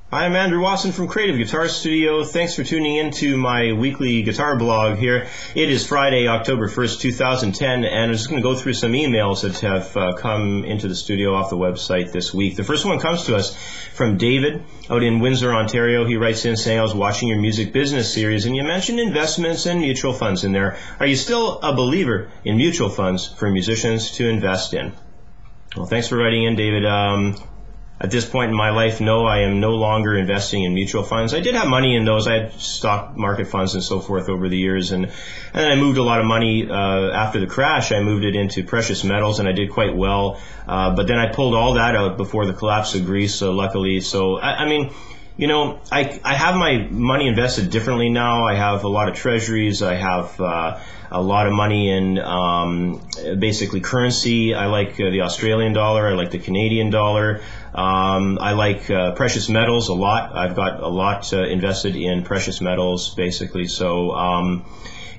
Hi, I'm Andrew Watson from Creative Guitar Studio. Thanks for tuning in to my weekly guitar blog here. It is Friday, October 1st, 2010, and I'm just going to go through some emails that have come into the studio off the website this week. The first one comes to us from David out in Windsor, Ontario. He writes in saying, I was watching your music business series and you mentioned investments and mutual funds in there. Are you still a believer in mutual funds for musicians to invest in? Well, thanks for writing in, David. At this point in my life, no, I am no longer investing in mutual funds. I did have money in those. I had stock market funds and so forth over the years, and then I moved a lot of money after the crash. I moved it into precious metals, and I did quite well. But then I pulled all that out before the collapse of Greece, so luckily. So, I mean, you know, I have my money invested differently now. I have a lot of treasuries. I have a lot of money in basically currency. I like the Australian dollar. I like the Canadian dollar. I like precious metals a lot. I've got a lot invested in precious metals, basically. So,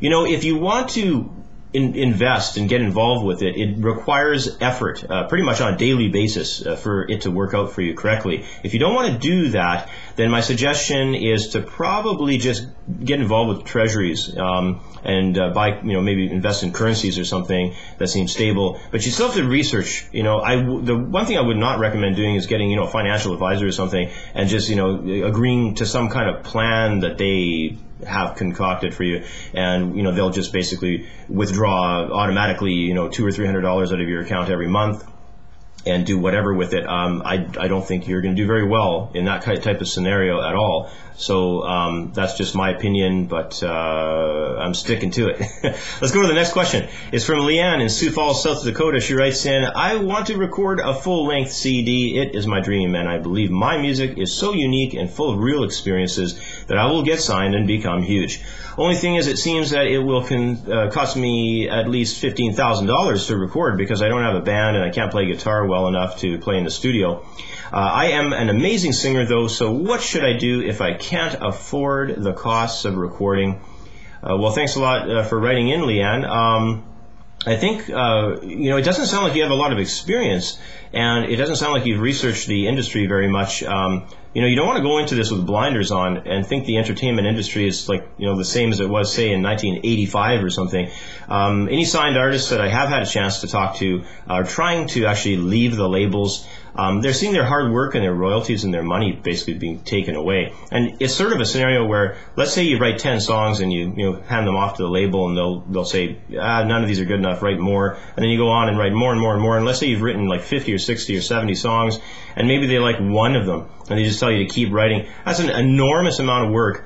you know, if you want to invest and get involved with it, it requires effort pretty much on a daily basis for it to work out for you correctly. If you don't want to do that, then my suggestion is to probably just get involved with treasuries and buy, you know, maybe invest in currencies or something that seems stable. But you still have to research. You know, the one thing I would not recommend doing is getting, you know, a financial advisor or something and just, you know, agreeing to some kind of plan that they have concocted for you, and you know they'll just basically withdraw automatically, you know, $200 or $300 out of your account every month and do whatever with it. I don't think you're going to do very well in that type of scenario at all. So that's just my opinion, but I'm sticking to it. Let's go to the next question. It's from LeAnne in Sioux Falls, South Dakota. She writes in, I want to record a full-length CD. It is my dream, and I believe my music is so unique and full of real experiences that I will get signed and become huge. Only thing is, it seems that it will cost me at least $15,000 to record because I don't have a band and I can't play guitar well enough to play in the studio. I am an amazing singer, though, so what should I do if I can't afford the costs of recording? Well, thanks a lot for writing in, LeAnne. I think, you know, it doesn't sound like you have a lot of experience, and it doesn't sound like you've researched the industry very much. You know, you don't want to go into this with blinders on and think the entertainment industry is like, you know, the same as it was, say, in 1985 or something. Any signed artists that I have had a chance to talk to are trying to actually leave the labels. They're seeing their hard work and their royalties and their money basically being taken away. And it's sort of a scenario where, let's say you write 10 songs and you hand them off to the label and they'll say, none of these are good enough, write more. And then you go on and write more and more and more. And let's say you've written like 50 or 60 or 70 songs and maybe they like one of them and they just tell you to keep writing. That's an enormous amount of work.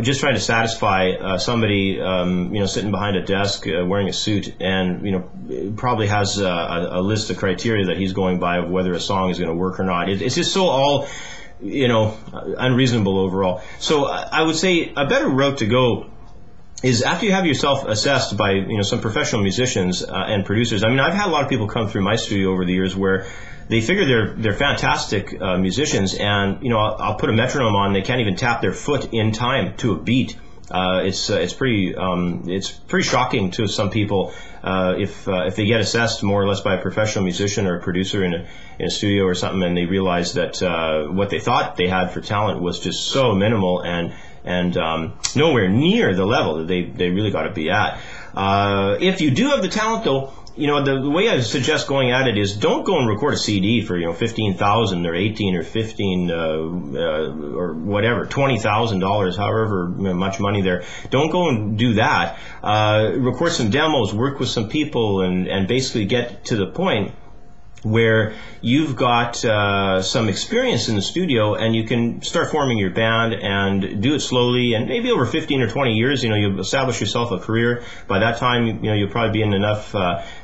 Just trying to satisfy somebody, you know, sitting behind a desk wearing a suit and, you know, probably has a list of criteria that he's going by of whether a song is going to work or not. It's just so all, you know, unreasonable overall. So I would say a better route to go is after you have yourself assessed by, you know, some professional musicians and producers. I mean, I've had a lot of people come through my studio over the years where they figure they're fantastic musicians, and you know I'll put a metronome on. They can't even tap their foot in time to a beat. It's pretty shocking to some people if they get assessed more or less by a professional musician or a producer in a studio or something, and they realize that what they thought they had for talent was just so minimal and nowhere near the level that they really got to be at. If you do have the talent, though, you know, the way I suggest going at it is don't go and record a CD for, you know, $15,000 or $18 or $15 or whatever, $20,000, however much money there. Don't go and do that. Record some demos, work with some people, and basically get to the point where you've got some experience in the studio and you can start forming your band and do it slowly, and maybe over 15 or 20 years, you know, you'll establish yourself a career. By that time, you know, you'll probably be in enough,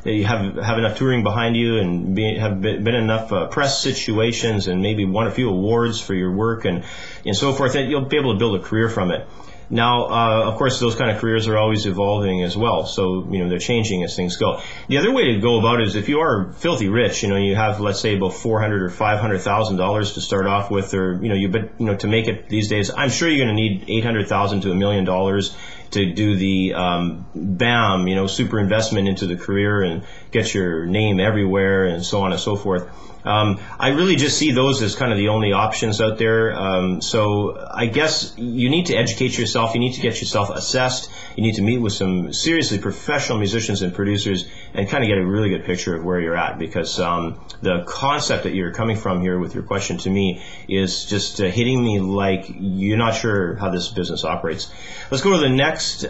you have enough touring behind you and have been in enough press situations and maybe won a few awards for your work and so forth, and you'll be able to build a career from it. Now, of course, those kind of careers are always evolving as well, so, you know, they're changing as things go. The other way to go about it is if you are filthy rich, you know, you have, let's say, about $400,000 or $500,000 to start off with, or, you know, but to make it these days, I'm sure you're going to need $800,000 to $1 million to do the BAM, super investment into the career and get your name everywhere and so on and so forth. I really just see those as kind of the only options out there. So I guess you need to educate yourself. You need to get yourself assessed. You need to meet with some seriously professional musicians and producers and kind of get a really good picture of where you're at, because the concept that you're coming from here with your question to me is just hitting me like you're not sure how this business operates. Let's go to the next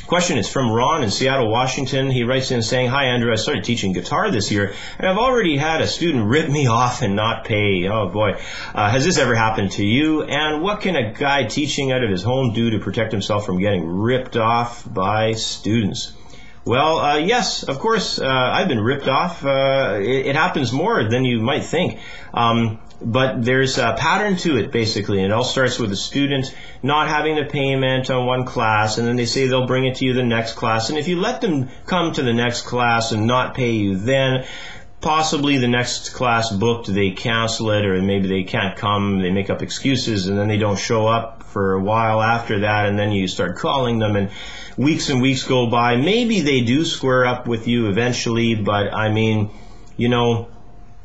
question. Is from Ron in Seattle, Washington. He writes in saying, "Hi Andrew, I started teaching guitar this year and I've already had a student rip me off and not pay. Oh boy. Has this ever happened to you? And what can a guy teaching out of his home do to protect himself from getting ripped off by students?" Well, yes, of course, I've been ripped off. It happens more than you might think. But there's a pattern to it, basically, and it all starts with a student not having the payment on one class, and then they say they'll bring it to you the next class. And if you let them come to the next class and not pay you, then possibly the next class booked, they cancel it, or maybe they can't come, they make up excuses, and then they don't show up for a while after that, and then you start calling them, and weeks go by. Maybe they do square up with you eventually, but I mean,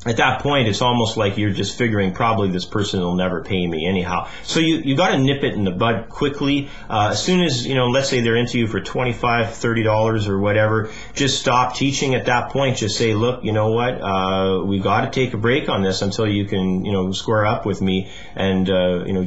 at that point, it's almost like you're just figuring probably this person will never pay me anyhow. So you got to nip it in the bud quickly. As soon as, let's say they're into you for $25, $30 or whatever, just stop teaching at that point. Just say, look, you know what, we got to take a break on this until you can, square up with me and,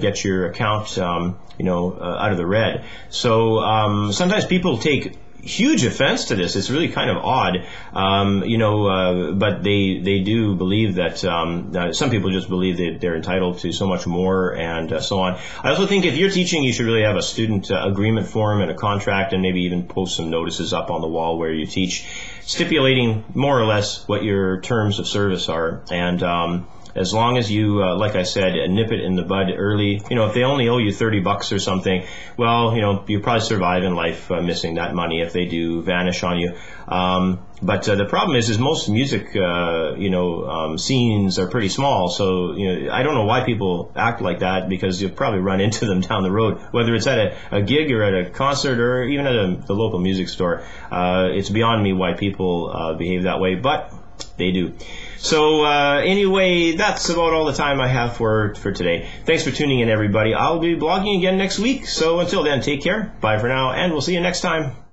get your account, out of the red. So sometimes people take huge offense to this. It's really kind of odd, but they do believe that some people just believe that they're entitled to so much more and so on. I also think if you're teaching, you should really have a student agreement form and a contract, and maybe even post some notices up on the wall where you teach, stipulating more or less what your terms of service are. And as long as you, like I said, nip it in the bud early, if they only owe you $30 or something, well, you probably survive in life missing that money if they do vanish on you. But the problem is most music, scenes are pretty small. So, I don't know why people act like that, because you'll probably run into them down the road, whether it's at a gig or at a concert or even at the local music store. It's beyond me why people behave that way, but they do. So anyway, that's about all the time I have for today. Thanks for tuning in, everybody. I'll be blogging again next week. So until then, take care. Bye for now, and we'll see you next time.